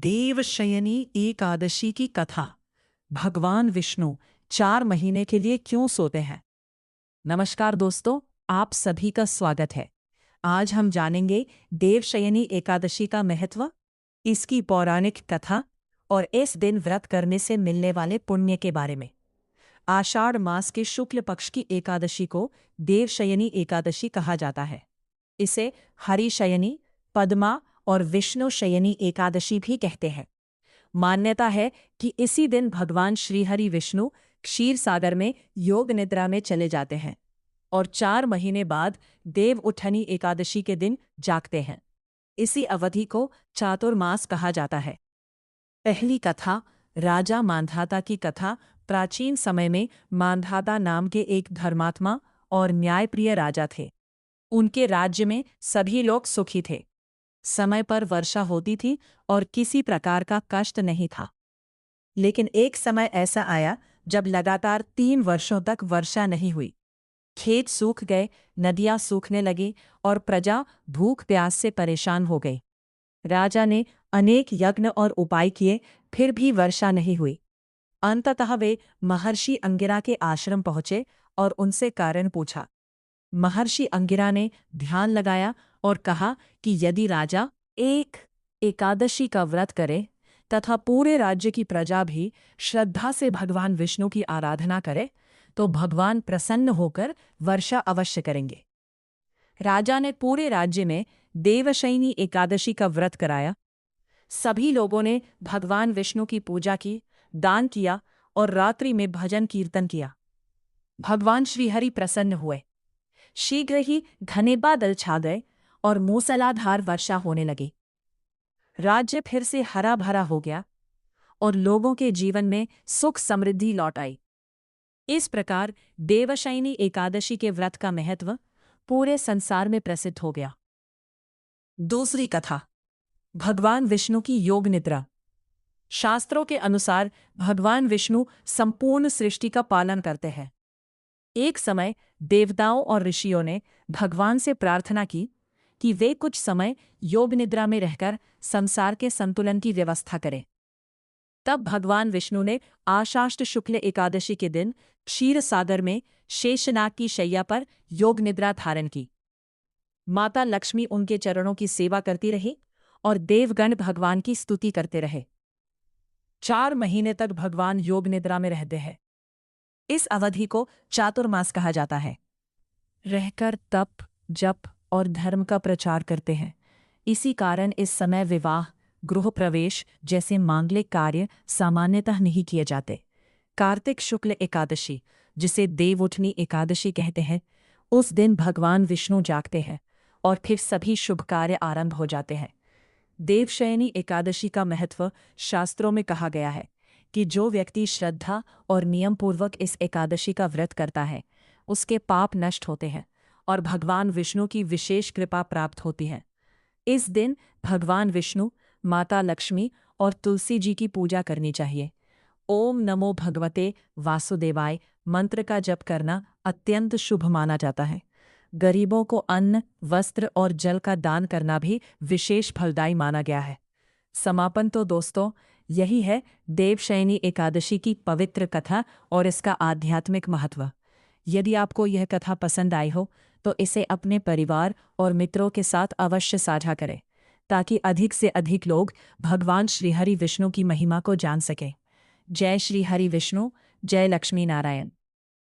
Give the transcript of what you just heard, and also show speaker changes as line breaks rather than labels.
देवशयनी एकादशी की कथा। भगवान विष्णु 4 महीने के लिए क्यों सोते हैं? नमस्कार दोस्तों, आप सभी का स्वागत है। आज हम जानेंगे देवशयनी एकादशी का महत्व, इसकी पौराणिक कथा और इस दिन व्रत करने से मिलने वाले पुण्य के बारे में। आषाढ़ मास के शुक्ल पक्ष की एकादशी को देवशयनी एकादशी कहा जाता है। इसे हरिशयनी, पद्मा और विष्णु शयनी एकादशी भी कहते हैं। मान्यता है कि इसी दिन भगवान श्रीहरि विष्णु क्षीर सागर में योग निद्रा में चले जाते हैं और 4 महीने बाद देव उठनी एकादशी के दिन जागते हैं। इसी अवधि को चातुर्मास कहा जाता है। पहली कथा, राजा मांधाता की कथा। प्राचीन समय में मांधाता नाम के एक धर्मात्मा और न्यायप्रिय राजा थे। उनके राज्य में सभी लोग सुखी थे। समय पर वर्षा होती थी और किसी प्रकार का कष्ट नहीं था। लेकिन एक समय ऐसा आया जब लगातार 3 वर्षों तक वर्षा नहीं हुई। खेत सूख गए, नदियां सूखने लगी और प्रजा भूख प्यास से परेशान हो गई। राजा ने अनेक यज्ञ और उपाय किए, फिर भी वर्षा नहीं हुई। अंततः वे महर्षि अंगिरा के आश्रम पहुंचे और उनसे कारण पूछा। महर्षि अंगिरा ने ध्यान लगाया और कहा कि यदि राजा एक एकादशी का व्रत करे तथा पूरे राज्य की प्रजा भी श्रद्धा से भगवान विष्णु की आराधना करे तो भगवान प्रसन्न होकर वर्षा अवश्य करेंगे। राजा ने पूरे राज्य में देवशयनी एकादशी का व्रत कराया। सभी लोगों ने भगवान विष्णु की पूजा की, दान किया और रात्रि में भजन कीर्तन किया। भगवान श्रीहरि प्रसन्न हुए। शीघ्र ही घने बादल छा गए और मूसलाधार वर्षा होने लगी। राज्य फिर से हरा भरा हो गया और लोगों के जीवन में सुख समृद्धि लौट आई। इस प्रकार देवशयनी एकादशी के व्रत का महत्व पूरे संसार में प्रसिद्ध हो गया। दूसरी कथा, भगवान विष्णु की योग निद्रा। शास्त्रों के अनुसार भगवान विष्णु संपूर्ण सृष्टि का पालन करते हैं। एक समय देवताओं और ऋषियों ने भगवान से प्रार्थना की कि वे कुछ समय योग निद्रा में रहकर संसार के संतुलन की व्यवस्था करें। तब भगवान विष्णु ने आषाढ़ शुक्ल एकादशी के दिन क्षीर सागर में शेषनाग की शैया पर योग निद्रा धारण की। माता लक्ष्मी उनके चरणों की सेवा करती रही और देवगण भगवान की स्तुति करते रहे। 4 महीने तक भगवान योग निद्रा में रहते हैं। इस अवधि को चातुर्मास कहा जाता है। रहकर तप, जप और धर्म का प्रचार करते हैं। इसी कारण इस समय विवाह, गृह प्रवेश जैसे मांगलिक कार्य सामान्यतः नहीं किए जाते। कार्तिक शुक्ल एकादशी, जिसे देवउठनी एकादशी कहते हैं, उस दिन भगवान विष्णु जागते हैं और फिर सभी शुभ कार्य आरंभ हो जाते हैं। देवशयनी एकादशी का महत्व शास्त्रों में कहा गया है कि जो व्यक्ति श्रद्धा और नियमपूर्वक इस एकादशी का व्रत करता है, उसके पाप नष्ट होते हैं और भगवान विष्णु की विशेष कृपा प्राप्त होती है। इस दिन भगवान विष्णु, माता लक्ष्मी और तुलसी जी की पूजा करनी चाहिए। ओम नमो भगवते वासुदेवाय मंत्र का जप करना अत्यंत शुभ माना जाता है। गरीबों को अन्न, वस्त्र और जल का दान करना भी विशेष फलदायी माना गया है। समापन तो दोस्तों यही है देवशयनी एकादशी की पवित्र कथा और इसका आध्यात्मिक महत्व। यदि आपको यह कथा पसंद आई हो तो इसे अपने परिवार और मित्रों के साथ अवश्य साझा करें ताकि अधिक से अधिक लोग भगवान श्रीहरि विष्णु की महिमा को जान सकें। जय श्री हरि विष्णु, जय लक्ष्मी नारायण।